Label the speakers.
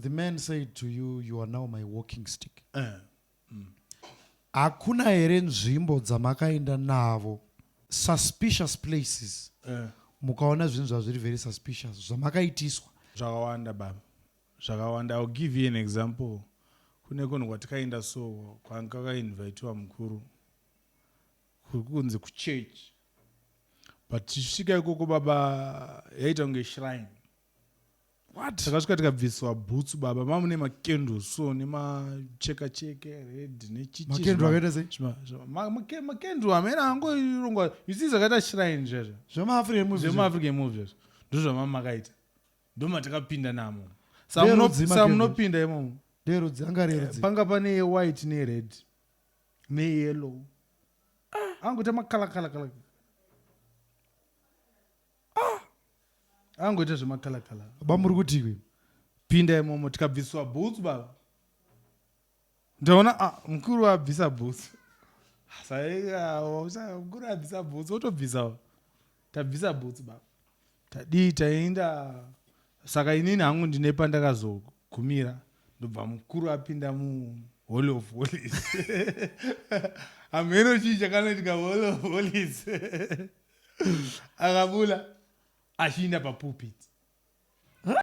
Speaker 1: the man said to you, you are now my walking stick. Hakuna here nzvimbo dzamakaenda navo suspicious places. Mukaona zvinhu zvazviri very suspicious. Zvamakaitiswa.
Speaker 2: Zvakawanda baba. Zvakawanda. I'll give you an example. Kune kunhu kwatakaenda so kwanga kainvitiwa mukuru. Kunze kuchurch. But tisvika ikoko baba yaita kunge shrine.
Speaker 1: What?
Speaker 2: Takasvika tikabviswa boots baba. Mamune makendles so nemacheka red nechichi.
Speaker 1: Makendles akaita sei?
Speaker 2: Makendles amene angorongwa. You see zvakaita shrine zvazvo.
Speaker 1: Zvema-African
Speaker 2: movies. Ndizvo zvamakaita. Ndoma takapinda namo. Samunopinda imomo.
Speaker 1: Lerudzi anga lerudzi.
Speaker 2: Panga pane white ne red. Ne yellow. Angoita makala. Angoita zvemakala.
Speaker 1: Bamuri kuti kwe.
Speaker 2: Pinda imomo tikabviswa boots baba. Ndaona mkuru abvisa boots. Mkuru abvisa boots otobvisa. Tabvisa boots baba. Taenda saka inini hangu ndine pandakazogumira ndobva mukuru apinda mu Hall of Holies. Ameno chii chakanoitika Hall of Holies. Akabula achiinda papulpit.